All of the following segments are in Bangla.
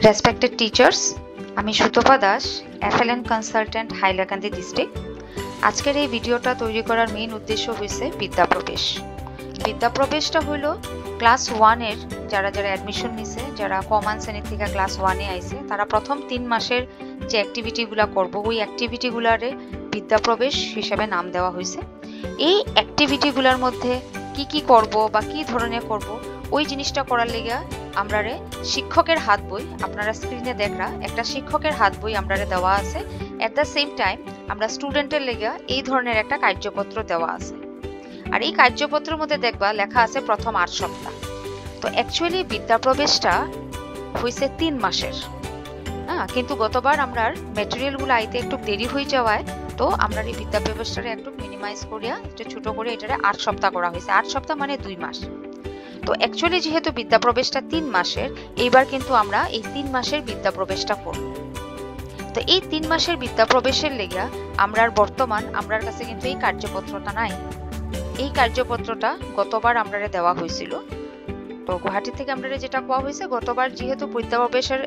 রেসপেক্টেড টিচার্স, আমি Sutapa Das, FLN consultant, Hailakandi district. আজকের এই ভিডিওটা তৈরি করার মেইন উদ্দেশ্য হয়েছে বিদ্যাপ্রবেশ। বিদ্যাপ্রবেশটা হলো ক্লাস 1-এর যারা অ্যাডমিশন নিছে, যারা কমন শ্রেণী থেকে ক্লাস 1-এ আইছে, তারা প্রথম 3 মাসের যে অ্যাক্টিভিটিগুলো করব, ওই অ্যাক্টিভিটিগুলারে বিদ্যাপ্রবেশ হিসেবে নাম দেওয়া হয়েছে। এই অ্যাক্টিভিটিগুলোর মধ্যে কি করব বা কি ধরনের করব, ওই জিনিসটা করার লেগে আমরারে শিক্ষকের হাত বই, আপনারা স্ক্রিনে দেখরা একটা শিক্ষকের হাত বই আমরারে দেওয়া আছে। এট দ্য সেম টাইম আমরা স্টুডেন্টের লেগে এই ধরনের একটা কার্যপত্র দেওয়া আছে। আর এই কার্যপত্রের মধ্যে দেখবা লেখা আছে প্রথম 8 সপ্তাহ। তো অ্যাকচুয়ালি বিদ্যাপ্রবেশটা হয়েছে 3 মাসের, কিন্তু গতবার আমরা ম্যাটেরিয়ালগুলো আইতে একটু দেরি হয়ে যাওয়ায় তো আমরা এই বিদ্যাপ্রবেশটারে একটু মিনিমাইজ করিয়া একটু ছোট করে এটারে 8 সপ্তাহ করা হয়েছে। 8 সপ্তাহ মানে 2 মাস। তো অ্যাকচুয়ালি যেহেতু বিদ্যাপ্রবেশটা 3 মাসের, এইবার কিন্তু আমরা এই 3 মাসের বিদ্যাপ্রবেশটা করব। তো এই 3 মাসের বিদ্যাপ্রবেশের লেগা আমরার বর্তমান আমরার কাছে কিন্তু এই কার্যপত্রটা নাই। এই কার্যপত্রটা গতবার আমরারে দেওয়া হয়েছিল। তো গুয়াহাটি থেকে আমরা যেটা কোয়া হয়েছে, গতবার যেহেতু বিদ্যাপ্রবেশের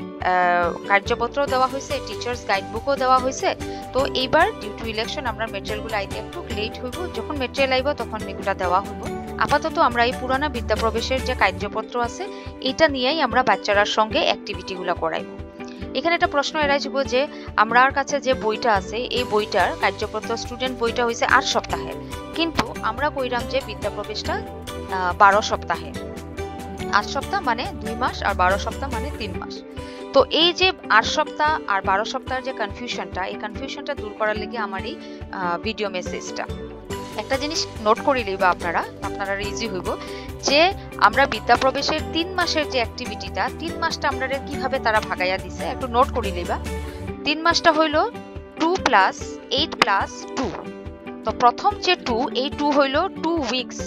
কার্যপত্র দেওয়া হয়েছে, টিচার্স গাইডবুকও দেওয়া হয়েছে, তো এইবার ডিউ টু ইলেকশন আমরা ম্যাটেরিয়ালগুলো আইতে একটু লেট হইব। যখন ম্যাটেরিয়াল আইব তখন এগুলা দেওয়া হইব। আপাতত আমরা এই পুরানা বিদ্যাপ্রবেশের যে কার্যপত্র আছে এটা নিয়েই আমরা বাচ্চারার সঙ্গে অ্যাক্টিভিটিগুলো করাইব। এখানে একটা প্রশ্ন এড়াইব যে আমরার কাছে যে বইটা আছে, এই বইটার কার্যপত্র স্টুডেন্ট বইটা হয়েছে 8 সপ্তাহের, কিন্তু আমরা কইরাম যে বিদ্যাপ্রবেশটা 12 সপ্তাহের। 8 সপ্তাহ মানে 2 মাস আর 12 সপ্তাহ মানে 3 মাস। তো এই যে 8 সপ্তাহ আর 12 সপ্তাহের যে কনফিউশনটা, এই কনফিউশনটা দূর করার লেগে আমার এই ভিডিও মেসেজটা। একটা জিনিস নোট করে লইবা আপনারা ইজি হইব যে আমরা বিদ্যাপ্রবেশের 3 মাসের যে অ্যাক্টিভিটিটা, 3 মাসটা আমরা কিভাবে তারা ভাগাইয়া দিছে একটু নোট করে লইবা। 3 মাসটা হইল 2 + 8 + 2। তো প্রথম যে 2, এই 2 হইল 2 উইকস।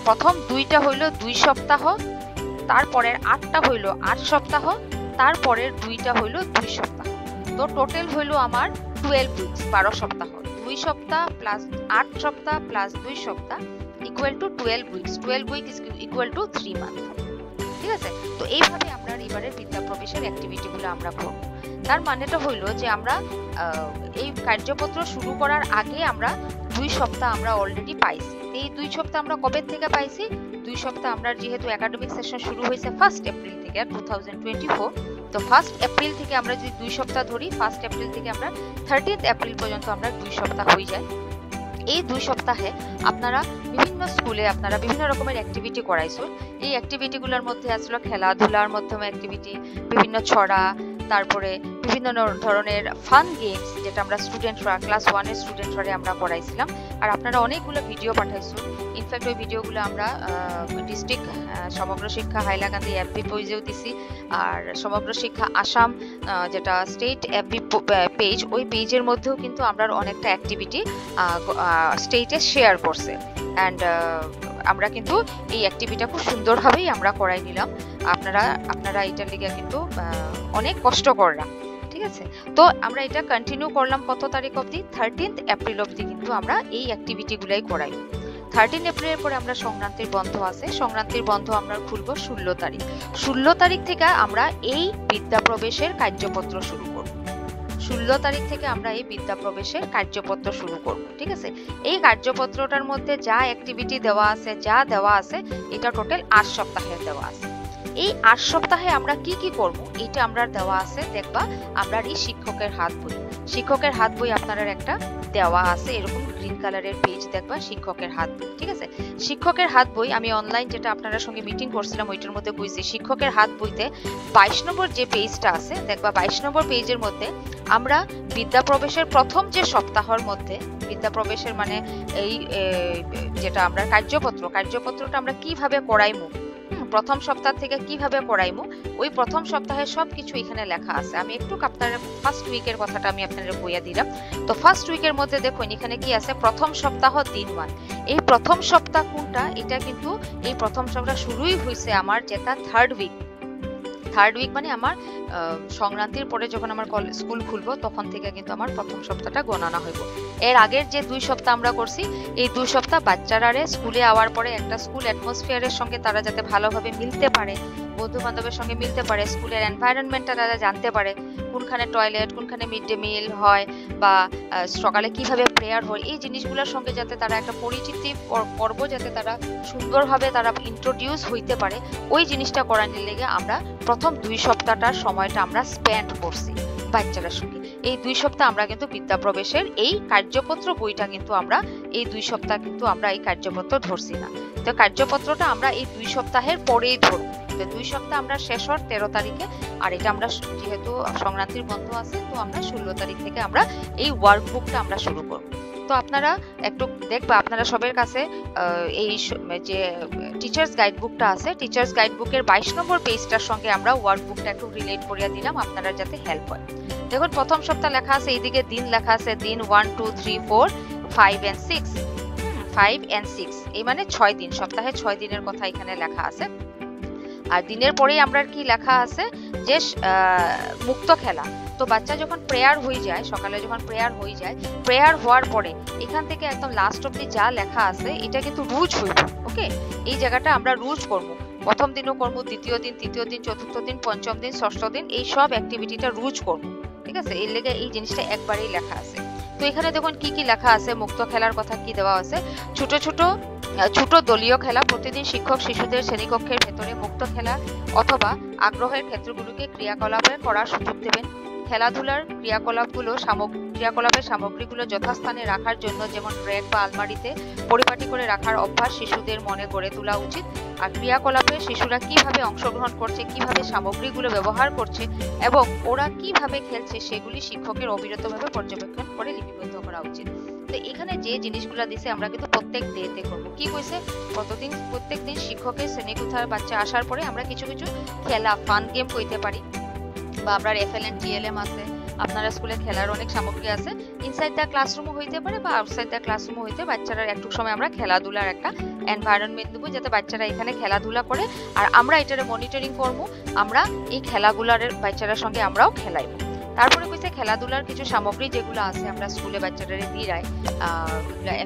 প্রথম 2টা হইল 2 সপ্তাহ, তারপরের 8টা হইল 8 সপ্তাহ, তারপরের 2টা হইল 2 সপ্তাহ। তো টোটাল হইল আমার 12 উইকস, 12 সপ্তাহ। 2 সপ্তাহ প্লাস 8 সপ্তাহ প্লাস 2 সপ্তাহ equal to 12 weeks. 12 week is equal to 3 month. ঠিক আছে? তো এইভাবে আমরা এবারে বিদ্যাপ্রবেশের অ্যাক্টিভিটিগুলো আমরা করব। তার মানেটা হইল যে আমরা এই কার্যপত্র শুরু করার আগে আমরা 2 সপ্তাহ আমরা অলরেডি পাইছি। এই 2 সপ্তাহ আমরা কবে থেকে পাইছি? 2 সপ্তাহ আমরা যেহেতু একাডেমিক সেশন শুরু হয়েছে 1 এপ্রিল থেকে 2024, তো 1 এপ্রিল থেকে আমরা যদি 2 সপ্তাহ ধরি, 1 এপ্রিল থেকে আমরা 30 এপ্রিল পর্যন্ত আমরা 2 সপ্তাহ হয়ে যায়। এই 2 সপ্তাহে আপনারা বিভিন্ন স্কুলে আপনারা বিভিন্ন রকমের অ্যাক্টিভিটি করাইছেন। এই অ্যাক্টিভিটিগুলোর মধ্যে আসলে খেলাধুলার মাধ্যমে অ্যাক্টিভিটি, বিভিন্ন ছড়া, তারপরে বিভিন্ন ধরনের ফান গেমস যেটা আমরা স্টুডেন্টরা ক্লাস 1-এর স্টুডেন্টরা আমরা করাইছিলাম। আর আপনারা অনেকগুলো ভিডিও পাঠাইছেন। ইনফ্যাক্ট ওই ভিডিওগুলো আমরা ডিস্ট্রিক্ট সমগ্র শিক্ষা হাইলাকান্দি FB পেজেও দিছি, আর সমগ্র শিক্ষা আসাম যেটা স্টেট FB পেজ, ওই পেজের মধ্যেও কিন্তু আমরা অনেকটা অ্যাক্টিভিটি স্টেটে শেয়ার করছে। অ্যান্ড আমরা কিন্তু এই অ্যাক্টিভিটিটা খুব সুন্দরভাবেই আমরা করাই নিলাম। আপনারা এটার লিগে কিন্তু অনেক কষ্ট করলাম। ঠিক আছে? তো আমরা এটা কন্টিনিউ করলাম কত তারিখ অবধি? 13 এপ্রিল অবধি কিন্তু আমরা এই অ্যাক্টিভিটিগুলাই করাই। 13 এপ্রিলের পরে আমরা সংক্রান্তির বন্ধ আছে, সংক্রান্তির বন্ধ আমরা খুলবো 16 তারিখ। 16 তারিখ থেকে আমরা এই বিদ্যাপ্রবেশের কার্যপত্র শুরু করব। 16 তারিখ থেকে আমরা এই বিদ্যাপ্রবেশের কার্যপত্র শুরু করব। ঠিক আছে? এই কার্যপত্রটার মধ্যে যা অ্যাক্টিভিটি দেওয়া আছে এটা টোটাল 8 সপ্তাহের দেওয়া আছে। এই 8 সপ্তাহে আমরা কি করব এটা আমরা দেওয়া আছে। দেখবা আমরা এই শিক্ষকের হাত বই আপনারা একটা দেওয়া আছে, এরকম গ্রিন কালারের পেজ দেখবা, শিক্ষকের হাত বই। ঠিক আছে? শিক্ষকের হাত বই আমি অনলাইন যেটা আপনাদের সঙ্গে মিটিং করছিলাম ওইটার মধ্যে কইছি, শিক্ষকের হাত বইতে 22 নম্বর যে পেজটা আছে দেখবা, 22 নম্বর পেজের মধ্যে আমরা বিদ্যাপ্রবেশের প্রথম যে সপ্তাহের মধ্যে বিদ্যাপ্রবেশের মানে এই যেটা আমরা কার্যপত্রটা আমরা কিভাবে করাইমু, প্রথম সপ্তাহ থেকে কিভাবে করাইমু, ওই প্রথম সপ্তাহে সবকিছু এখানে লেখা আছে। আমি একটু আপনাদের ফার্স্ট উইকের কথাটা আমি আপনাদের বইয়া দিলাম। তো ফার্স্ট উইকের মধ্যে দেখুন এখানে কি আছে, প্রথম সপ্তাহ দিন 1। এই প্রথম সপ্তাহ কোনটা? এটা কিন্তু এই প্রথম সপ্তাহ শুরুই হয়েছে আমার যেটা থার্ড উইক মানে আমার সংক্রান্তির পরে যখন আমার স্কুল খুলবো তখন থেকে কিন্তু আমার প্রথম সপ্তাহটা গণনা হইব। এর আগের যে 2 সপ্তাহ আমরা করছি, এই 2 সপ্তাহ বাচ্চারা স্কুলে আওয়ার পরে একটা স্কুল অ্যাটমসফিয়ারের সঙ্গে তারা যাতে ভালোভাবে মিলতে পারে, বন্ধু বান্ধবের সঙ্গে মিলতে পারে, স্কুলের এনভায়রনমেন্টটা তারা জানতে পারে, কোনখানে টয়লেট, কোনখানে মিড ডে মিল হয়, বা সকালে কিভাবে প্রেয়ার হয়, এই জিনিসগুলোর সঙ্গে যাতে তারা একটা পরিচিতি পর্ব যাতে তারা সুন্দরভাবে তারা ইন্ট্রোডিউস হইতে পারে, ওই জিনিসটা করানোর লেগে আমরা প্রথম 2 সপ্তাহটার সময়টা আমরা স্পেন্ড করছি বাচ্চাদের সঙ্গে। এই 2 সপ্তাহ আমরা কিন্তু বিদ্যাপ্রবেশের এই কার্যপত্র বইটা কিন্তু আমরা এই 2 সপ্তাহ কিন্তু আমরা এই কার্যপত্র ধরছি না। তো কার্যপত্রটা আমরা এই 2 সপ্তাহের পরেই ধরব। তো 2 সপ্তাহ আমরা শেষ হওয়ার 13 তারিখে, আর এটা আমরা যেহেতু সংক্রান্তির বন্ধ আছে, তো আমরা 16 তারিখ থেকে আমরা এই ওয়ার্কবুকটা আমরা শুরু করব। তো আপনারা একটু দেখবা, আপনারা সবার কাছে এই যে টিচার্স গাইডবুকটা আছে, টিচার্স গাইডবুকের 22 নম্বর পেজটার সঙ্গে আমরা ওয়ার্কবুকটা একটু রিলেট করিয়ে দিলাম, আপনারা যাতে হেল্প হয়। দেখুন প্রথম সপ্তাহ লেখা আছে, এইদিকে দিন লেখা আছে, দিন 1 2 3 4 5 and 6, 5 and 6, এই মানে 6 দিন, সপ্তাহে 6 দিনের কথা এখানে লেখা আছে। আর দিনের পরেই আমরা কি লেখা আছে যে মুক্ত খেলা। তো বাচ্চা যখন প্রেয়ার হয়ে যায়, সকালে যখন প্রেয়ার হয়ে যায়, প্রেয়ার হওয়ার পরে এখান থেকে একদম লাস্ট অব্দি যা লেখা আছে এটা কিন্তু রুজ হইব। ওকে, এই জায়গাটা আমরা রুজ করব। প্রথম দিনও করব, দ্বিতীয় দিন, তৃতীয় দিন, চতুর্থ দিন, পঞ্চম দিন, ষষ্ঠ দিন, এই সব অ্যাক্টিভিটিটা রুজ করব। ঠিক আছে, এর লেগে এই জিনিসটা একবারেই লেখা আছে। তো এখানে দেখুন কি কি লেখা আছে, মুক্ত খেলার কথা কি দেওয়া আছে। ছোট দলীয় খেলা, প্রতিদিন শিক্ষক শিশুদের শ্রেণীকক্ষের ভেতরে মুক্ত খেলা অথবা আগ্রহের ক্ষেত্রগুলোকে ক্রিয়াকলাপে করার সুযোগ দেবেন। খেলাধুলার ক্রিয়াকলাপের সামগ্রীগুলো যথাস্থানে রাখার জন্য, যেমন র্যাক বা আলমারিতে পরিপাটি করে রাখার অভ্যাস শিশুদের মনে গড়ে তোলা উচিত। আর ক্রিয়াকলাপে শিশুরা কিভাবে অংশগ্রহণ করছে, কিভাবে সামগ্রীগুলো ব্যবহার করছে এবং ওরা কিভাবে খেলছে, সেগুলি শিক্ষকের অবিরতভাবে পর্যবেক্ষণ করে লিপিবদ্ধ করা উচিত। তো এখানে যে জিনিসগুলো দিছে আমরা কিন্তু প্রত্যেক ডেতে করব। কি কইছে, প্রত্যেক দিন শিক্ষকের শ্রেণীকক্ষের বাচ্চা আসার পরে আমরা কিছু খেলা, ফান গেম কইতে পারি, বা আপনার FLN TLM আছে, আপনারা স্কুলে খেলার অনেক সামগ্রী আছে, ইনসাইড দ্য ক্লাসরুমও হইতে পারে বা আউটসাইড দ্য ক্লাসরুমও হইতে। বাচ্চারা একটু সময় আমরা খেলাধুলার একটা এনভায়রনমেন্ট দেবো যাতে বাচ্চারা এখানে খেলাধুলা করে, আর আমরা এটারে মনিটরিং করবো, আমরা এই খেলাগুলার বাচ্চাদের সঙ্গে আমরাও খেলাইব। তারপরে কইছে খেলাধুলার কিছু সামগ্রী যেগুলো আছে আমরা স্কুলে বাচ্চাদের দিয়ে রাই,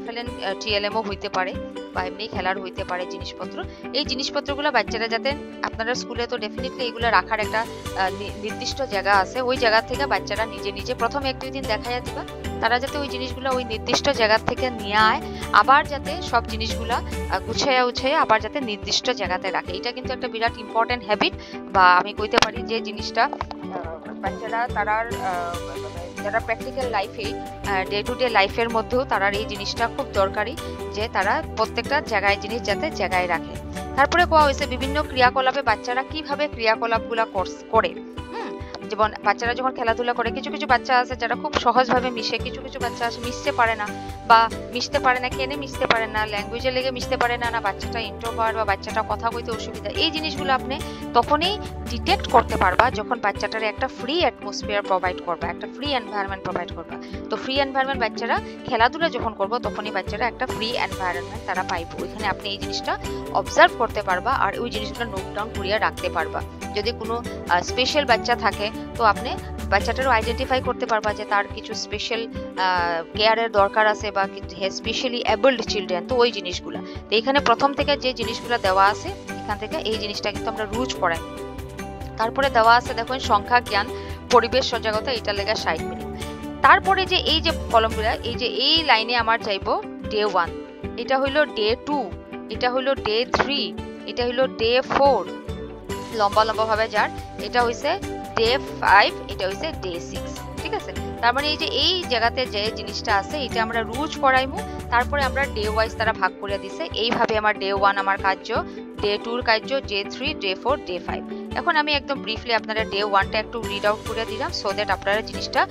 FLN TLMও হইতে পারে বা এমনি খেলার হইতে পারে জিনিসপত্র। এই জিনিসপত্রগুলো বাচ্চারা যাতে, আপনারা স্কুলে তো ডেফিনেটলি এগুলো রাখার একটা নির্দিষ্ট জায়গা আছে, ওই জায়গা থেকে বাচ্চারা নিজে নিজে প্রথম 1-2 দিন দেখাইয়া দিবা, তারা যাতে ওই জিনিসগুলো ওই নির্দিষ্ট জায়গা থেকে নিয়ে আয়, আবার যাতে সব জিনিসগুলা গুছাইয়া আবার যাতে নির্দিষ্ট জায়গাতে রাখে। এটা কিন্তু একটা বিরাট ইম্পর্টেন্ট হ্যাবিট, বা আমি কইতে পারি যে জিনিসটা বাচ্চারা যারা প্র্যাকটিক্যাল লাইফে, ডে টু ডে লাইফের মধ্যেও তারা এই জিনিসটা খুব দরকারি যে তারা প্রত্যেকটা জায়গায় জিনিস যাতে জায়গায় রাখে। তারপরে কোয়া হয়েছে বিভিন্ন ক্রিয়াকলাপে বাচ্চারা কিভাবে ক্রিয়াকলাপগুলা করে। যেমন বাচ্চারা যখন খেলাধুলা করে, কিছু বাচ্চা আছে যারা খুব সহজভাবে মিশে, কিছু বাচ্চা আছে মিশতে পারে না, বা মিশতে পারে না কেনে মিশতে পারে না, ল্যাঙ্গুয়েজে লেগে মিশতে পারে না, বাচ্চাটা ইন্ট্রোভার্ট বা বাচ্চাটা কথা কইতে অসুবিধা। এই জিনিসগুলো আপনি তখনই ডিটেক্ট করতে পারবা যখন বাচ্চাটার একটা ফ্রি অ্যাটমসফিয়ার প্রোভাইড করবা, একটা ফ্রি এনভায়রনমেন্ট প্রোভাইড করবা। তো ফ্রি এনভায়রনমেন্ট বাচ্চারা খেলাধুলা যখন করবো তখনই বাচ্চারা একটা ফ্রি এনভায়রনমেন্ট তারা পাইবো। ওইখানে আপনি এই জিনিসটা অবজার্ভ করতে পারবা আর ওই জিনিসগুলো নোট ডাউন করিয়া রাখতে পারবা। যদি কোনো স্পেশাল বাচ্চা থাকে তো আপনি বাচ্চাটারও আইডেন্টিফাই করতে পারবা যে তার কিছু স্পেশাল কেয়ারের দরকার আছে বা স্পেশালি অ্যাবল্ড চিলড্রেন, তো ওই জিনিসগুলা। তো এখানে প্রথম থেকে যে জিনিসগুলো দেওয়া আছে এখান থেকে এই জিনিসটা কিন্তু আমরা রুজ করাই। তারপরে দেওয়া আছে দেখুন সংখ্যা, জ্ঞান, পরিবেশ সজাগতা, এটা লেগা 60 মিনিট। তারপরে যে এই যে কলমগুলা, এই যে এই লাইনে আমার চাইবো ডে 1, এটা হইলো ডে 2, এটা হইলো ডে 3, এটা হইলো ডে 4, লম্বা ভাবে যার, এটা হইছে ডে 5, এটা হইছে ডে 6। ঠিক আছে, তার মানে এই যে এই জায়গাতে যে জিনিসটা আছে এটা আমরা রুজ করাইমু। তারপরে আমরা ডে ওয়াইজ তারা ভাগ করে দিছে। এইভাবে আমার ডে 1 আমার কার্য, ডে 2 কার্য, ডে 3, ডে 4, ডে 5। এখন আমি একদম ব্রিফলি আপনারা ডে 1টা একটু রিড আউট করে দিলাম সো দ্যাট আপনারা জিনিসটা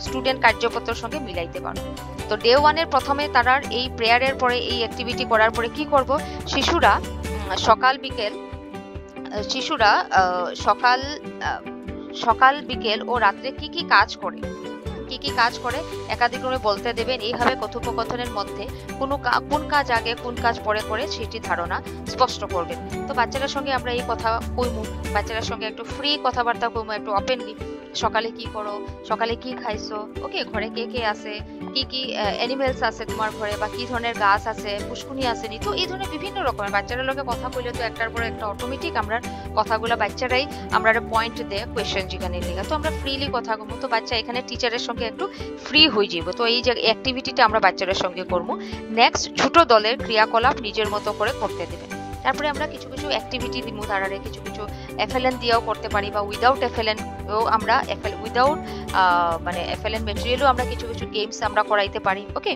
স্টুডেন্ট কার্যপত্রের সঙ্গে মিলাইতে পারো। তো ডে 1 এর প্রথমে তারা এই প্রেয়ারের পরে এই অ্যাক্টিভিটি করার পরে কি করব, শিশুরা সকাল বিকেল ও রাত্রে কি কি কাজ করে একাধিক্রমে বলতে দেবেন। এইভাবে কথোপকথনের মধ্যে কোন কাজ আগে কোন কাজ পরে করে সেটি ধারণা স্পষ্ট করবেন। তো বাচ্চাদের সঙ্গে আমরা এই কথা কইমু, বাচ্চাদের সঙ্গে একটু ফ্রি কথাবার্তা কইমু, একটু ওপেনলি। সকালে কি করো, সকালে কি খাইছো, ওকে, ঘরে কে কে আছে, কি কি অ্যানিমেলস আছে তোমার ঘরে, বা কি ধরনের গাছ আছে, পুষ্কুনি আসেনি। তো এই ধরনের বিভিন্ন রকমের বাচ্চারা লোকে কথা কইলে তো একটার পর একটা অটোমেটিক আমরা কথাগুলো বাচ্চারাই আমরা পয়েন্ট দেয় কোয়েশ্চেন জিজ্ঞানের লিগা। তো আমরা ফ্রিলি কথা কমু, তো বাচ্চা এখানে টিচারের সঙ্গে একটু ফ্রি হয়ে যাব। তো এই যে অ্যাক্টিভিটিটা আমরা বাচ্চাদের সঙ্গে করবো। নেক্সট, ছোট দলের ক্রিয়াকলাপ নিজের মতো করে করতে দেবে। তারপরে আমরা কিছু কিছু অ্যাক্টিভিটি দিব তারারে, কিছু কিছু এফএলএন দিয়েও করতে পারি, বা উইদাউট এফএলএন আমরা উইদাউট মানে এফএলএন ম্যাটেরিয়ালও আমরা কিছু কিছু গেমস আমরা করাইতে পারি, ওকে।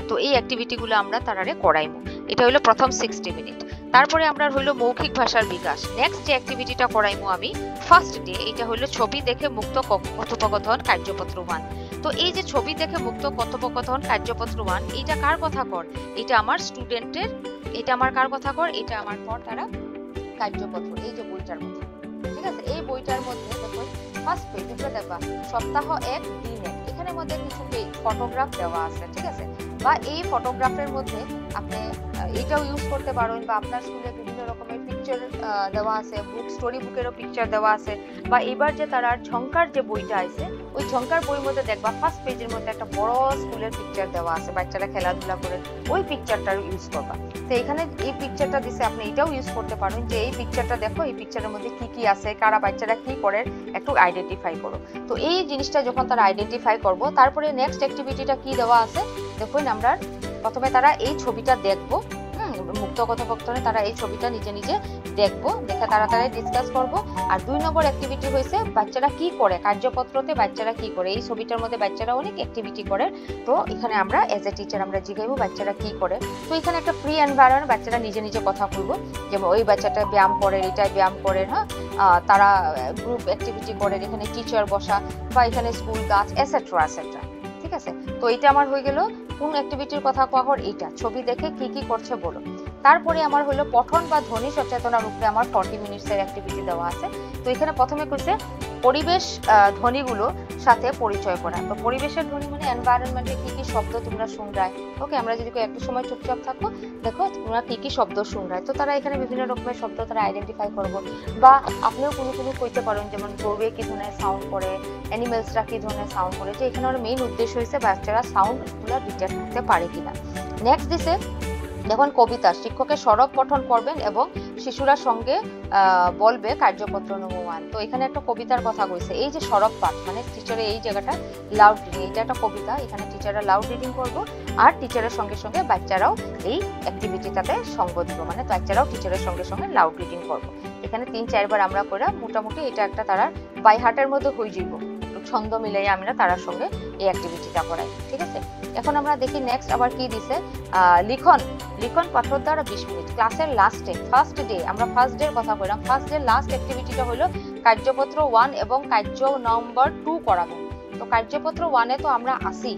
তো এই অ্যাক্টিভিটিগুলো আমরা তারারে করাইমু। এটা হলো প্রথম 60 মিনিট। তারপরে আমরা হইলো মৌখিক ভাষার বিকাশ। নেক্সট যে অ্যাক্টিভিটিটা করাইমু আমি ফার্স্ট ডে, এটা হলো ছবি দেখে মুক্ত কথোপকথন কার্যপত্র 1। তো এই যে ছবি দেখে মুক্ত কথোপকথন কার্যপত্র 1, এইটা কার কথা কর? এটা আমার স্টুডেন্টের, এটা আমার কার কথা কর? এটা আমার পর তারা কার্যপত্র, এই যে বইটার কথা, ঠিক আছে। এই বইটার মধ্যে দেখুন ফার্স্ট পেজ উপরে দেখবা সপ্তাহ 1 দিন 1, এখানের মধ্যে কিছু ফটোগ্রাফ দেওয়া আছে, ঠিক আছে। বা এই ফটোগ্রাফের মধ্যে আপনি এটাও ইউজ করতে পারেন, বা আপনার স্কুলে বিভিন্ন রকমের পিকচার দেওয়া আছে, স্টোরি বুকেরও পিকচার দেওয়া আছে। বা এবার যে তারা ঝঙ্কার যে বইটা আছে, ওই ঝঙ্কার বইয়ের মধ্যে দেখবা ফার্স্ট পেজের মধ্যে একটা বড় স্কুলের পিকচার দেওয়া আছে, বাচ্চারা খেলাধুলা করে, ওই পিকচারটাও ইউজ করবা। তো এখানে এই পিকচারটা দিছে, আপনি এটাও ইউজ করতে পারেন যে এই পিকচারটা দেখো, এই পিকচারের মধ্যে কি কি আছে, কারা বাচ্চারা কি করে, একটু আইডেন্টিফাই করো। তো এই জিনিসটা যখন তারা আইডেন্টিফাই করবো, তারপরে নেক্সট অ্যাক্টিভিটিটা কি দেওয়া আছে দেখুন। আমরা প্রথমে তারা এই ছবিটা দেখবো, মুক্ত কথোপকথনে তারা এই ছবিটা নিজে নিজে দেখবো, দেখে তাড়াতাড়ি ডিসকাস করবো। আর 2 নম্বর অ্যাক্টিভিটি হয়েছে বাচ্চারা কি করে, কার্যপত্রতে বাচ্চারা কি করে। এই ছবিটার মধ্যে বাচ্চারা অনেক অ্যাক্টিভিটি করে, তো এখানে আমরা এজ এ টিচার আমরা জিগাইবো বাচ্চারা কি করে। তো এখানে একটা ফ্রি এনভায়রনমেন্ট, বাচ্চারা নিজে নিজে কথা বলবো, যেমন ওই বাচ্চাটা ব্যায়াম করে, এটাই ব্যায়াম করে, হ্যাঁ, তারা গ্রুপ অ্যাক্টিভিটি করে, এখানে টিচার বসা, বা এখানে স্কুল গাছ এটসেট্রা এটসেট্রা, ঠিক আছে। তো এটা আমার হয়ে গেল কোন অ্যাক্টিভিটির কথা কহর, এইটা ছবি দেখে কি কি করছে বলো। তারপরে আমার হলো পঠন বা ধ্বনি সচেতনার উপরে আমার 40 মিনিটসের অ্যাক্টিভিটি দেওয়া আছে। তো এখানে প্রথমে কইছে পরিবেশ ধ্বনিগুলো সাথে পরিচয় করা। তো পরিবেশের ধ্বনি মানে এনভায়রনমেন্টে কি কি শব্দ তোমরা শুনরায়, ওকে। আমরা যদি একটু সময় চুপচাপ থাকো, দেখো তোমরা কি কি শব্দ শুনরায়। তো তারা এখানে বিভিন্ন রকমের শব্দ তারা আইডেন্টিফাই করবো। বা আপনিও কোনো কোনো কইতে পারেন, যেমন গরুয়ে কি ধরনের সাউন্ড করে, অ্যানিমেলসরা কি ধরনের সাউন্ড করে। যে এখানে আমার মেইন উদ্দেশ্য হয়েছে বাচ্চারা সাউন্ডগুলো ডিটেক্ট করতে পারে কিনা। নেক্সট দিছে দেখুন কবিতা, শিক্ষকের সরব পঠন করবেন এবং শিশুরা সঙ্গে বলবে কার্যপত্র নম্বর 1। তো এখানে একটা কবিতার কথা কইছে, এই যে সরব পাঠ মানে টিচারের এই জায়গাটা লাউড রিডিং, এটা একটা কবিতা, এখানে টিচাররা লাউড রিডিং করবো, আর টিচারের সঙ্গে সঙ্গে বাচ্চারাও এই অ্যাক্টিভিটিটাতে সঙ্গ দিব, মানে বাচ্চারাও টিচারের সঙ্গে সঙ্গে লাউড রিডিং করবো। এখানে 3-4 বার আমরা করে মোটামুটি এটা একটা তারা বাই হার্টের মধ্যে হয়ে যাইব, ছন্দ মিলাই আমরা তার সঙ্গে এই অ্যাক্টিভিটিটা করাই, ঠিক আছে। এখন আমরা দেখি নেক্সট আবার কি দিছে, লিখন পাঠর দ্বারা 20 মিনিট ক্লাসের লাস্টে, ফার্স্ট ডে, আমরা ফার্স্ট ডে এর কথা বললাম। ফার্স্ট ডে লাস্ট অ্যাক্টিভিটিটা হলো কার্যপত্র 1 এবং কার্য নম্বর 2 করাবেন। তো কার্যপত্র 1 এ তো আমরা আসি,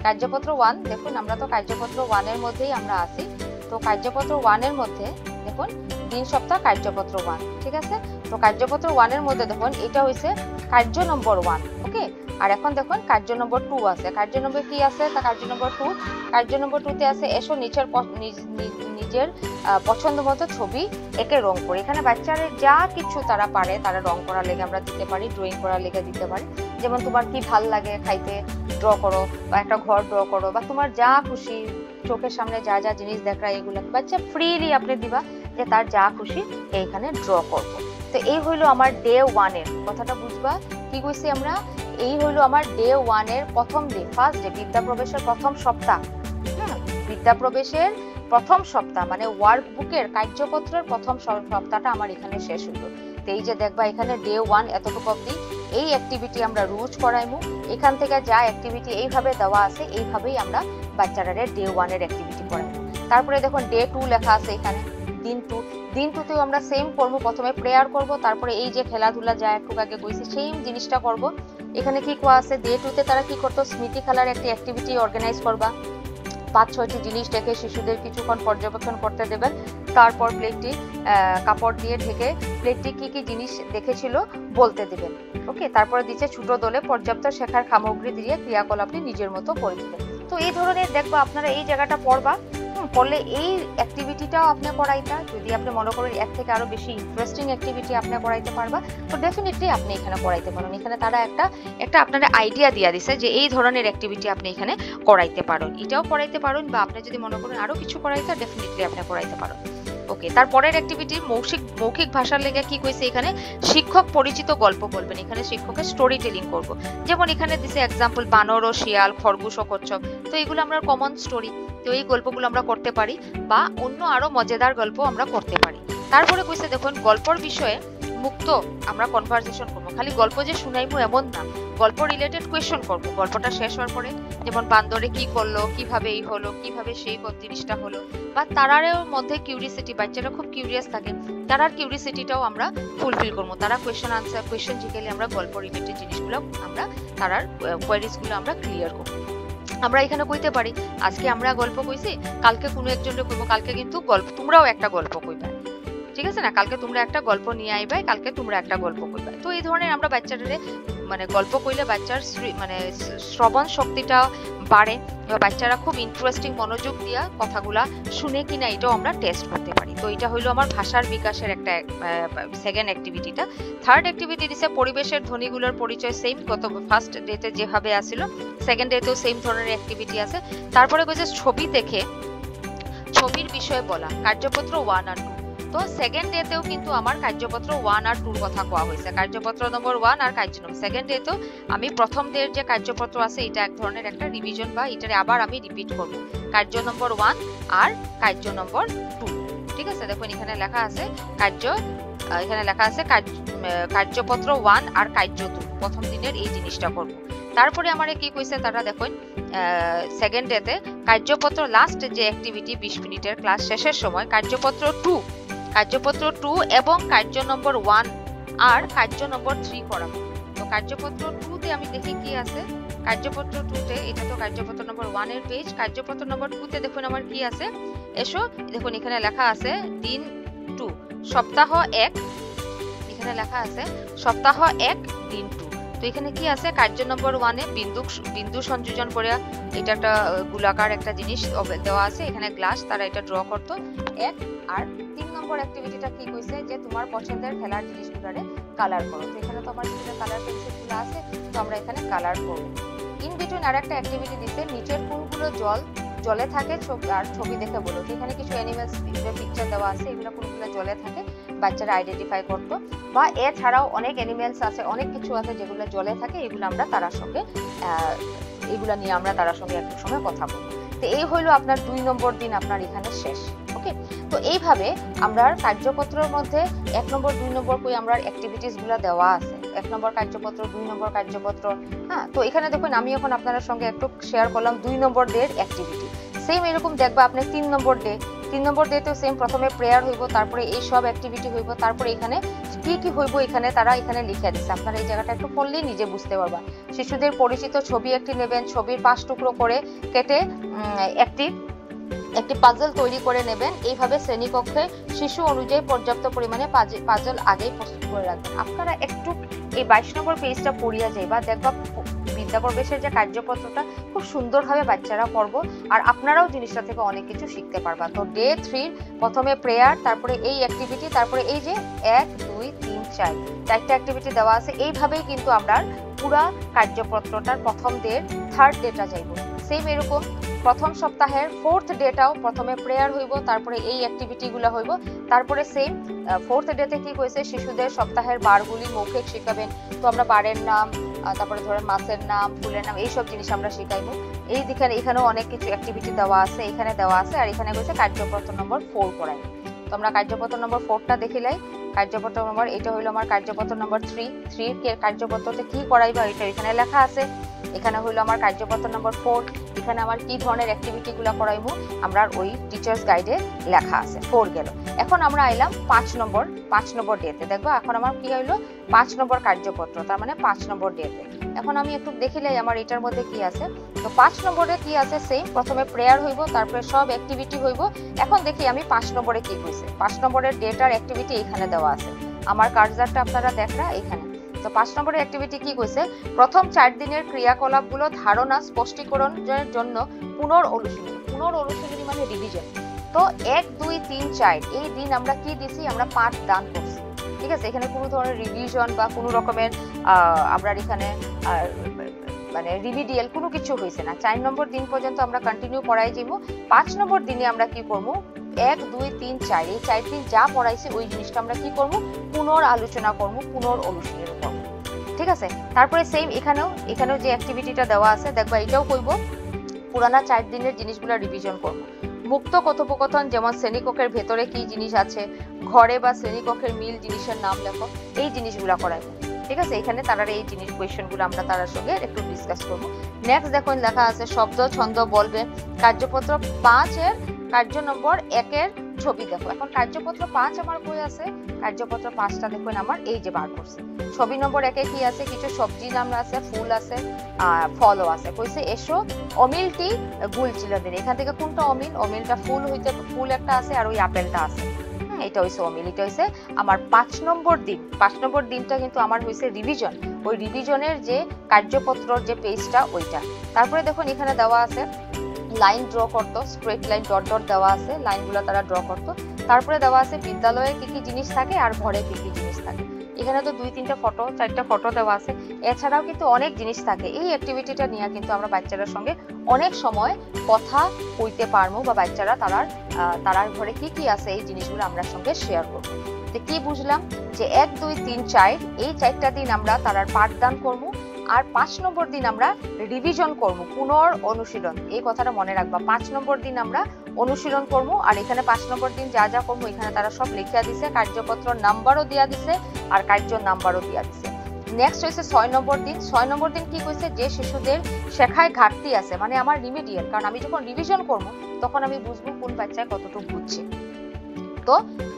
কার্যপত্র 1 দেখুন, আমরা তো কার্যপত্র 1 এর মধ্যেই আমরা আসি। তো কার্যপত্র 1 এর মধ্যে দেখুন দিন সপ্তাহ কার্যপত্র 1, ঠিক আছে। তো কার্যপত্র 1 এর মধ্যে দেখুন এটা হইছে কার্য নম্বর 1, ওকে। আর এখন দেখুন কার্য নম্বর 2 আছে। কার্য নম্বর কি আছে? তা কার্য নম্বর 2, কার্য নম্বর 2 তে আছে এসো নিজের পছন্দ মতো ছবি একে রং করে। এখানে বাচ্চারা যা কিছু তারা পারে তারা রং করার লেগে আমরা দিতে পারি, ড্রয়িং করার লেগে দিতে পারি। যেমন তোমার কি ভাল লাগে খাইতে, ড্র করো, বা একটা ঘর ড্র করো, বা তোমার যা খুশি চোখের সামনে যা যা জিনিস দেখা এগুলো বাচ্চা ফ্রিলি আপনি দিবা, যে তার যা খুশি এইখানে ড্র করবো। তো এই হইলো আমার ডে 1 এর কথাটা, বুঝবা কি কইছি আমরা। এই হইলো আমার ডে 1 এর প্রথম ডে, ফার্স্ট ডে, বিদ্যা প্রবেশের প্রথম সপ্তাহ। বিদ্যা প্রবেশের প্রথম সপ্তাহ মানে ওয়ার্কবুকের কার্যপত্রের প্রথম সপ্তাহটা আমার এখানে শেষ হইলো। তো এই যে দেখবা এখানে ডে 1 এতটুকু অবধি এই অ্যাক্টিভিটি আমরা রোজ করাইমু। এখান থেকে যা অ্যাক্টিভিটি এইভাবে দেওয়া আছে এইভাবেই আমরা বাচ্চারা ডে 1 এর অ্যাক্টিভিটি করাইমু। তারপরে দেখুন ডে 2 লেখা আছে এখানে, দিন 2। দিন 2 তেও আমরা সেম করবো, প্রথমে প্রেয়ার করব, তারপরে এই যে খেলাধুলা যা একটু আগে কইছি সেম জিনিসটা করব। এখানে কি কোয়া আছে, ডে 2 তে তারা কি করতো, স্মৃতি খেলার একটি অ্যাক্টিভিটি অর্গানাইজ করবা। 5-6টি জিনিস দেখে শিশুদের কিছুক্ষণ পর্যবেক্ষণ করতে দেবেন, তারপর প্লেটটি কাপড় দিয়ে ঢেকে প্লেটটি কি কি জিনিস দেখেছিল বলতে দেবেন, ওকে। তারপরে দিচ্ছে ছোট দলে পর্যাপ্ত শেখার সামগ্রী দিয়ে ক্রিয়াকলাপটি নিজের মতো করে দিবেন। তো এই ধরনের দেখবা আপনারা এই জায়গাটা পড়বা, করলে এই অ্যাক্টিভিটিটাও আপনি করাইতা, যদি আপনি মনে করেন এর থেকে আরো বেশি ইন্টারেস্টিং অ্যাক্টিভিটি আপনি করাইতে পারবা, তো ডেফিনেটলি আপনি এখানে করাইতে পারেন। এখানে তারা একটা আপনাদের আইডিয়া দিয়া দিছে যে এই ধরনের অ্যাক্টিভিটি আপনি এখানে করাইতে পারেন, এটাও করাইতে পারেন, বা আপনি যদি মনে করেন আরো কিছু করাইতে ডেফিনেটলি আপনি করাইতে পারেন। ওকে, তারপরের অ্যাক্টিভিটি মৌখিক ভাষার লেগে কি কইছে, এখানে শিক্ষক পরিচিত গল্প বলবেন, এখানে শিক্ষকের স্টোরি টেলিং করব। যেমন এখানে দিছে এক্সাম্পল বানর ও শিয়াল, খরগোশ ও কচ্ছপ, তো এগুলো আমরা কমন স্টোরি, তো এই গল্পগুলো আমরা করতে পারি, বা অন্য আরো মজাদার গল্প আমরা করতে পারি। তারপরে কইছে দেখুন গল্পর বিষয়ে মুক্ত আমরা কনভারসেশন করবো, খালি গল্প যে শুনাইবো এমন না, গল্প রিলেটেড কোয়েশ্চন করবো গল্পটা শেষ হওয়ার পরে, যেমন বান্দরে কি করলো, কিভাবে এই হলো, কিভাবে সেই জিনিসটা হলো, বা তারারের মধ্যে কিউরিয়াসিটি, বাচ্চারা খুব কিউরিয়াস থাকে, তারার কিউরিয়াসিটিটাও আমরা ফুলফিল করবো, তারা কোয়েশ্চন জিজ্ঞেলে আমরা গল্প রিলেটেড জিনিসগুলো আমরা তারার কোয়েরিজগুলো আমরা ক্লিয়ার করবো। আমরা এখানে কইতে পারি আজকে আমরা গল্প কইছি, কালকে কোনো একজনের কইবো, কালকে কিন্তু গল্প তোমরাও একটা গল্প কইবা, ঠিক আছে না, কালকে তোমরা একটা গল্প নিয়ে আইবে, কালকে তোমরা একটা গল্প কইবা। তো এই ধরনের আমরা বাচ্চাদের মানে গল্প কইলে বাচ্চার মানে শ্রবণ শক্তিটা বাড়ে, বা বাচ্চারা খুব ইন্টারেস্টিং মনোযোগ দিয়া কথাগুলা শুনে কিনা এটাও আমরা টেস্ট করতে পারি। তো এটা হইলো আমার ভাষার বিকাশের একটা সেকেন্ড অ্যাক্টিভিটিটা। থার্ড অ্যাক্টিভিটি দিছে পরিবেশের ধ্বনিগুলোর পরিচয়, সেম গত ফার্স্ট ডেতে যেভাবে আসছিল সেকেন্ড ডেতেও সেম ধরনের অ্যাক্টিভিটি আছে। তারপরে কইছে ছবি দেখে ছবির বিষয়ে বলা, কার্যপত্র 1 আর 2। তো সেকেন্ড ডেতেও কিন্তু আমার কার্যপত্র 1 আর 2 কথা কোয়া হয়েছে, কার্যপত্র নম্বর 1 আর কার্য নম্বর। সেকেন্ড ডেতেও আমি প্রথম ডের যে কার্যপত্র আছে এটা এক ধরনের একটা রিভিশন, বা এটারে আবার আমি রিপিট করব, কার্য নম্বর 1 আর কার্য নম্বর 2, ঠিক আছে। দেখুন এখানে লেখা আছে কার্যপত্র 1 আর কার্য 2, প্রথম দিনের এই জিনিসটা করব। তারপরে আমার কি কইছে তারা দেখুন সেকেন্ড ডেতে কার্যপত্র লাস্ট যে অ্যাক্টিভিটি 20 মিনিটের ক্লাস শেষের সময় কার্যপত্র 2 এবং কার্য নম্বর 1 আর কার্য নম্বর 3 করাবো। তো কার্যপত্র 2 তে আমি দেখি কি আছে, কার্যপত্র 2 তে এটা তো কার্যপত্র নম্বর 1 এর পেজ, কার্যপত্র নম্বর 2 তে দেখুন আমার কি আছে, এসো দেখুন এখানে লেখা আছে দিন 2 সপ্তাহ 1, এখানে লেখা আছে সপ্তাহ 1 দিন 2। তো এখানে কি আছে, কার্য নম্বর 1 এ বিন্দু সংযোজন করে এটা একটা গোলাকার একটা জিনিস দেওয়া আছে, এখানে গ্লাস, তারা এটা ড্র করতো 1। আর 3 নম্বর অ্যাক্টিভিটিটা কি কইছে যে তোমার পছন্দের খেলার জিনিসগুলোরে কালার করো। তো এখানে তো আমার স্কুলে কালার পেন্সিলগুলো আছে, তো আমরা এখানে কালার করব। ইন বিটুইন আরেকটা অ্যাক্টিভিটি দিতে নিচের কোনগুলো জলে থাকে আর ছবি দেখে বলো। তো এখানে কিছু অ্যানিমেলস পিকচার দেওয়া আছে, এগুলো কোনগুলো জলে থাকে বাচ্চারা আইডেন্টিফাই করতো, বা এছাড়াও অনেক অ্যানিমেলস আছে, অনেক কিছু আছে যেগুলো জলে থাকে, এগুলো আমরা তার সঙ্গে এগুলা নিয়ে আমরা তার সঙ্গে একটু সময় কথা বলবো। তো এই হইলো আপনার 2 নম্বর দিন আপনার এখানে শেষ। ওকে, তো এইভাবে আমরা কার্যপত্রের মধ্যে 1 নম্বর 2 নম্বর কই আমরা অ্যাক্টিভিটিস গুলো দেওয়া আছে, 1 নম্বর কার্যপত্র 2 নম্বর কার্যপত্র। হ্যাঁ, তো এখানে দেখুন আমি এখন আপনাদের সঙ্গে একটু শেয়ার করলাম 2 নম্বর ডের অ্যাক্টিভিটি। সেম এরকম দেখবা আপনি 3 নম্বর ডেতেও সেম, প্রথমে প্রেয়ার হইব, তারপরে এই সব অ্যাক্টিভিটি হইব, তারপরে এখানে কি হইব এখানে তারা এখানে লিখে দিচ্ছে, আপনারা এই জায়গাটা একটু পড়লেই নিজে বুঝতে পারবা। শিশুদের পরিচিত ছবি একটি নেবেন, ছবির 5 টুকরো করে কেটে একটি পাজল তৈরি করে নেবেন। এইভাবে শ্রেণীকক্ষে শিশু অনুযায়ী পর্যাপ্ত পরিমাণে পাজল আগেই প্রস্তুত করে রাখবেন। আপনারা একটু এই 22 নম্বর পেজটা পড়িয়া যাইবা, দেখবা বিদ্যা প্রবেশের যে কার্যপত্রটা খুব সুন্দরভাবে বাচ্চারা পড়বো, আর আপনারাও জিনিসটা থেকে অনেক কিছু শিখতে পারবা। তো ডে 3 প্রথমে প্রেয়ার, তারপরে এই অ্যাক্টিভিটি, তারপরে এই যে 1 2 3 4 চারটা অ্যাক্টিভিটি দেওয়া আছে। এইভাবেই কিন্তু আমরা পুরা কার্যপত্রটার প্রথম ডের থার্ড ডেটা যাইব। সেম এরকম প্রথম সপ্তাহের 4th ডেটাও প্রথমে প্রেয়ার হইব, তারপরে এই অ্যাক্টিভিটিগুলো হইব, তারপরে সেম 4th ডেতে কি কইছে শিশুদের সপ্তাহের বারগুলি মৌখিক শিখাবেন। তো আমরা বারের নাম, তারপরে ধরেন মাছের নাম, ফুলের নাম, এইসব জিনিস আমরা শিখাইবো। এই দিকে এখানেও অনেক কিছু অ্যাক্টিভিটি দেওয়া আছে, এখানে দেওয়া আছে, আর এখানে কইছে কার্যপত্র নম্বর 4 করাই। তো আমরা কার্যপত্র নম্বর 4টা দেখিলাই। কার্যপত্র নম্বর এটা হইলো আমার কার্যপত্র নম্বর 3 এর কার্যপত্রতে কি করাইবা এটা এখানে লেখা আছে। এখানে হইলো আমার কার্যপত্র নম্বর 4, এখানে আমার কি ধরনের অ্যাক্টিভিটি গুলো করাইবো আমরা ওই টিচার্স গাইডে লেখা আছে। 4 গেল। এখন আমরা আইলাম 5 নম্বর ডেতে। দেখবো এখন আমার কি হইলো 5 নম্বর কার্যপত্র, তার মানে 5 নম্বর ডেতে। এখন আমি একটু দেখিলাই আমার এটার মধ্যে কি আছে। তো 5 নম্বরে কি আছে, সেম প্রথমে প্রেয়ার হইব, তারপরে সব অ্যাক্টিভিটি হইব। এখন দেখি আমি 5 নম্বরে কি কইছে। 5 নম্বরের ডেটার অ্যাক্টিভিটি এখানে দেওয়া আছে, আমার কার্সারটা আপনারা দেখরা এখানে। তো 5 নম্বরের অ্যাক্টিভিটি কি কইছে, প্রথম 4 দিনের ক্রিয়াকলাপগুলো ধারণা স্পষ্টীকরণের জন্য পুনরনুশীলনী মানে রিভিশন। তো 1 2 3 4 এই দিন আমরা কি দিছি, আমরা পাঠ দান করছি, ঠিক আছে। এখানে কোনো ধরনের রিভিশন বা কোনো রকমের আমরা এখানে মানে রিমিডিয়াল কোনো কিছু হয়েছে না। 4 নম্বর দিন পর্যন্ত আমরা কন্টিনিউ পড়াই যাইব। 5 নম্বর দিনে আমরা কি করব, 1 2 3 4 এই 4 দিন যা পড়াইছি ওই জিনিসটা আমরা কি করব, পুনর আলোচনা করব, পুনর অনুশীলন করব, ঠিক আছে। তারপরে সেম এখানেও যে অ্যাক্টিভিটিটা দেওয়া আছে দেখবা, এটাও কইব পুরানা 4 দিনের জিনিসগুলো রিভিশন করব। মুক্ত কথোপকথন, যেমন শ্রেণীকক্ষের ভেতরে কি জিনিস আছে, ঘরে বা শ্রেণীকক্ষের মিল জিনিসের নাম লেখো, এই জিনিসগুলো করাইব, ঠিক আছে। এখানে তারা এই জিনিস কোয়েশ্চেনগুলো আমরা তার সঙ্গে একটু ডিসকাস করব। নেক্সট দেখুন লেখা আছে শব্দ ছন্দ বলবে। কার্যপত্র 5 এর কার্য নম্বর 1 এর ছবি দেখো। এখন কার্যপত্র 5 আমার কই আছে, কার্যপত্র 5টা দেখুন আমার এই যে বার করছে। ছবি নম্বর 1 এ কি আছে, কিছু সবজি নাম আছে, ফুল আছে, ফলও আছে। কইছে এসো অমিলটি গুল চিলাদের। এখান থেকে কোনটা অমিল, অমিলটা ফুল হইতে, ফুল একটা আছে আর ওই আপেলটা আছে, এটা হইছে অমিল। এটা হইছে আমার 5 নম্বর দিন। 5 নম্বর দিনটা কিন্তু আমার হইছে রিভিশন, ওই রিভিশনের যে কার্যপত্রর যে পেজটা ওইটা। তারপরে দেখুন এখানে দেওয়া আছে লাইন ড্র করতো, স্ট্রেট লাইন ডট ডট দেওয়া আছে, লাইনগুলো তারা ড্র করতো। তারপরে দেওয়া আছে বিদ্যালয়ে কি কি জিনিস থাকে আর ঘরে কি কি জিনিস থাকে। এখানে তো 2-3টা ফটো, 4টা ফটো দেওয়া আছে। এছাড়াও কিন্তু অনেক জিনিস থাকে। এই অ্যাক্টিভিটিটা নিয়ে কিন্তু আমরা বাচ্চাদের সঙ্গে অনেক সময় কথা কইতে পারবো, বা বাচ্চারা তারার ঘরে কি কি আছে এই জিনিসগুলো আমরা সঙ্গে শেয়ার করবো। তো কি বুঝলাম যে 1 2 3 4 এই 4টা দিন আমরা তারার পাঠদান করবো, আর 5 নম্বর দিন আমরা রিভিশন করব, পুনর অনুশীলন। এই কথাটা মনে রাখবা, 5 নম্বর দিন আমরা অনুশীলন করব। আর এখানে 5 নম্বর দিন যা যা করবো এখানে তারা সব লিখিয়া দিছে, কার্যপত্র নাম্বারও দিয়া দিছে আর কার্য নাম্বারও দিয়া দিছে। নেক্সট হইছে 6 নম্বর দিন। 6 নম্বর দিন কি কইছে, যে শিশুদের শেখায় ঘাটতি আছে, মানে আমার রিমিডিয়াল, কারণ আমি যখন রিভিশন করব তখন আমি বুঝবো কোন বাচ্চায় কতটুকু বুঝছে, তো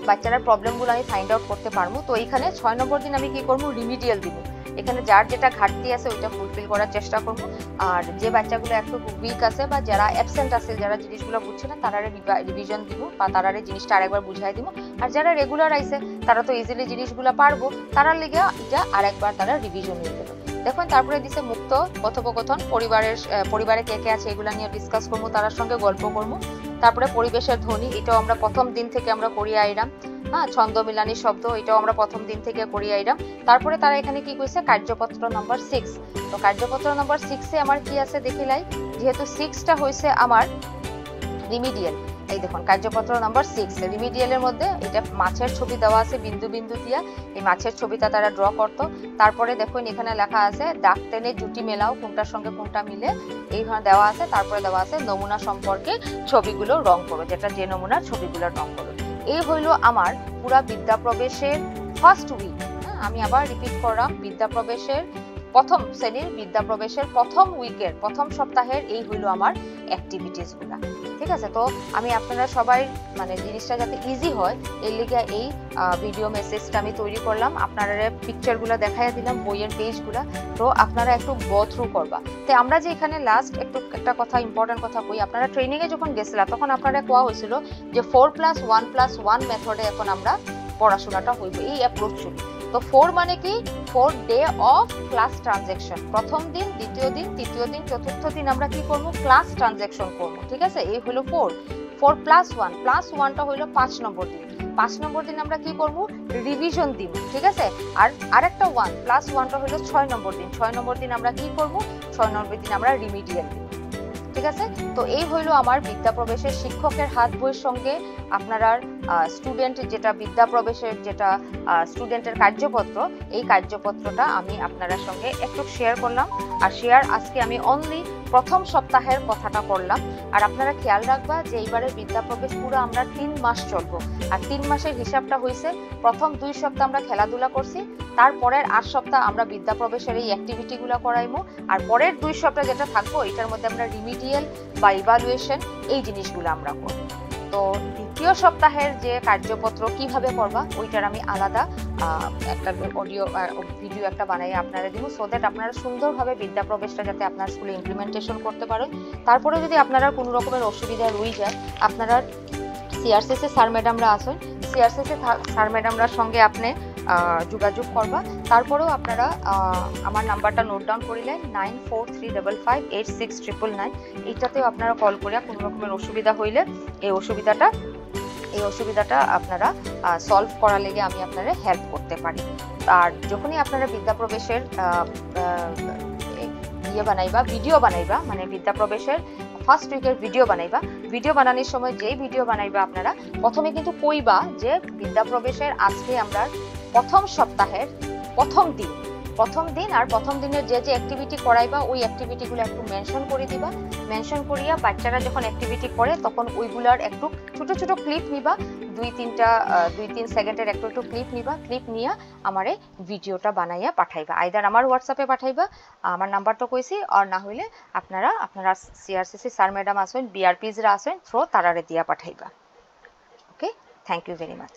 বাচ্চারা প্রবলেমগুলো আমি ফাইন্ড আউট করতে পারবো। তো এইখানে 6 নম্বর দিন আমি কি করবো, রিমিডিয়াল দিব। এখানে যার যেটা ঘাটতি আছে ওইটা ফুলফিল করার চেষ্টা করবো। আর যে বাচ্চাগুলো একটু উইক আছে বা যারা অ্যাবসেন্ট আছে, যারা জিনিসগুলো বুঝছে না, তারা রিভিশন দিব বা তারা জিনিসটা আরেকবার বুঝাই দিব। আর যারা রেগুলার আইছে তারা তো ইজিলি জিনিসগুলো পারবো, তারা লেগে এটা আরেকবার তারা রিভিশন নিয়ে দেবে। দেখুন তারপরে দিছে মুক্ত কথোপকথন, পরিবারে কে কে আছে এগুলা নিয়ে ডিসকাস করবো, তার সঙ্গে গল্প করবো। তারপরে পরিবেশের ধ্বনি, এটাও আমরা প্রথম দিন থেকে আমরা করিয়ে আইলাম। হ্যাঁ, ছন্দ মিলানি শব্দ, এটাও আমরা প্রথম দিন থেকে করিয়ে আইলাম। তারপরে তারা এখানে কি কইছে, কার্যপত্র নম্বর 6। তো কার্যপত্র নম্বর 6 এ আমার কি আছে দেখিলাই, যেহেতু 6টা হইছে আমার রিমিডিয়াল। এই দেখুন কার্যপত্র নাম্বার 6 রিমিডিয়ালের মধ্যে এটা মাছের ছবি দেওয়া আছে বিন্দু বিন্দু দিয়া, এই মাছের ছবিটা তারা ড্র করতো। তারপরে দেখুন এখানে লেখা আছে দাগ টেনে জুটি মেলাও, কোনটার সঙ্গে কোনটা মিলে এইখানে দেওয়া আছে। তারপরে দেওয়া আছে নমুনা সম্পর্কে ছবিগুলো রং করো, যেটা যে নমুনার ছবিগুলো রং করো। এই হইলো আমার পুরা বিদ্যা প্রবেশের ফার্স্ট উইক। আমি আবার রিপিট করলাম, বিদ্যা প্রবেশের প্রথম শ্রেণীর বিদ্যা প্রবেশের প্রথম উইকের প্রথম সপ্তাহের এই হইলো আমার অ্যাক্টিভিটিস গুলা, ঠিক আছে। তো আমি আপনারা সবাই মানে জিনিসটা যাতে ইজি হয় এর লিগে এই ভিডিও মেসেজটা আমি তৈরি করলাম, আপনারা পিকচারগুলো দেখাইয়া দিলাম, বইয়ের পেজগুলা, তো আপনারা একটু গো থ্রু করবা। তো আমরা যে এখানে লাস্ট একটা কথা ইম্পর্টেন্ট কথা কই, আপনারা ট্রেনিং এ যখন গেছিলা তখন আপনারা কোয়া হয়েছিল যে 4+1+1 মেথডে এখন আমরা পড়াশোনাটা হইব, এই অ্যাপ্রোচ ছিল। তো 4 মানে কি, 4 ডে অফ ক্লাস ট্রানজ্যাকশন। প্রথম দিন, দ্বিতীয় দিন, তৃতীয় দিন, চতুর্থ দিন আমরা কি করব, ক্লাস ট্রানজ্যাকশন করব, ঠিক আছে। এই হলো 4 +1+1টা হলো 5 নম্বর দিন। 5 নম্বর দিন আমরা কি করব, রিভিশন দিব, ঠিক আছে। আর আরেকটা 1+1টা হলো 6 নম্বর দিন। 6 নম্বর দিন আমরা কি করব, 6 নম্বর দিন আমরা রিমিডিয়াল দিব, ঠিক আছে। তো এই হইলো আমার বিদ্যা প্রবেশের শিক্ষকের হাত বইয়ের সঙ্গে আপনারা স্টুডেন্ট যেটা বিদ্যা প্রবেশের যেটা স্টুডেন্টের কার্যপত্র, এই কার্যপত্রটা আমি আপনাদের সঙ্গে একটু শেয়ার করলাম। আর শেয়ার আজকে আমি অনলি প্রথম সপ্তাহের কথাটা করলাম। আর আপনারা খেয়াল রাখবা যে এইবারের বিদ্যা প্রবেশ পুরো আমরা 3 মাস চলবো। আর 3 মাসের হিসাবটা হয়েছে প্রথম 2 সপ্তাহ আমরা খেলাধুলা করছি, তারপরের 8 সপ্তাহ আমরা বিদ্যা প্রবেশের এই অ্যাক্টিভিটিগুলো করাইবো। আর পরের 2 সপ্তাহ যেটা থাকবো এটার মধ্যে আমরা রিমিডিয়াল বা ইভালুয়েশন এই জিনিসগুলো আমরা করব। তো দ্বিতীয় সপ্তাহের যে কার্যপত্র কিভাবে করবা ওইটার আমি আলাদা একটা অডিও ভিডিও একটা বানাই আপনারা দিব, সো দ্যাট আপনারা সুন্দরভাবে বিদ্যা প্রবেশটা যাতে আপনার স্কুলে ইমপ্লিমেন্টেশন করতে পারেন। তারপরে যদি আপনারা কোনো রকমের অসুবিধা রয়ে যায়, আপনারা সিআরসিসি স্যার ম্যাডামরা আছেন, সিআরসিসি স্যার ম্যাডামরার সঙ্গে আপনি যোগাযোগ করবা। তারপরেও আপনারা আমার নাম্বারটা নোট ডাউন করিলেন 9435586999। এইটাতেও আপনারা কল করিয়া কোনো রকমের অসুবিধা হইলে এই অসুবিধাটা আপনারা সলভ করার লেগে আমি আপনারা হেল্প করতে পারি। আর যখনই আপনারা বিদ্যা প্রবেশের ভিডিও বানাইবা মানে বিদ্যা প্রবেশের ফার্স্ট উইকের ভিডিও বানানোর সময় যেই ভিডিও বানাইবা আপনারা প্রথমে কিন্তু কইবা যে বিদ্যা প্রবেশের আজকে আমরা প্রথম সপ্তাহের প্রথম দিন আর প্রথম দিনের যে অ্যাক্টিভিটি করাইবা ওই অ্যাক্টিভিটিগুলো একটু মেনশন করে দিবা। মেনশন করিয়া বাচ্চারা যখন অ্যাক্টিভিটি করে তখন ওইগুলার একটু ছোট ছোট ক্লিপ নিবা, 2-3 সেকেন্ডের একটু ক্লিপ নিবা। ক্লিপ নিয়ে আমারে ভিডিওটা বানাইয়া পাঠাইবা। আইদার আমার হোয়াটসঅ্যাপে পাঠাইবা, আমার নাম্বার তো কইছি, আর না হইলে আপনারা সিআরসিসি স্যার ম্যাডাম আসেন, বিআরপিজরা আসেন, থ্রো তারারে দিয়া পাঠাইবা। ওকে, থ্যাংক ইউ ভেরি মাচ।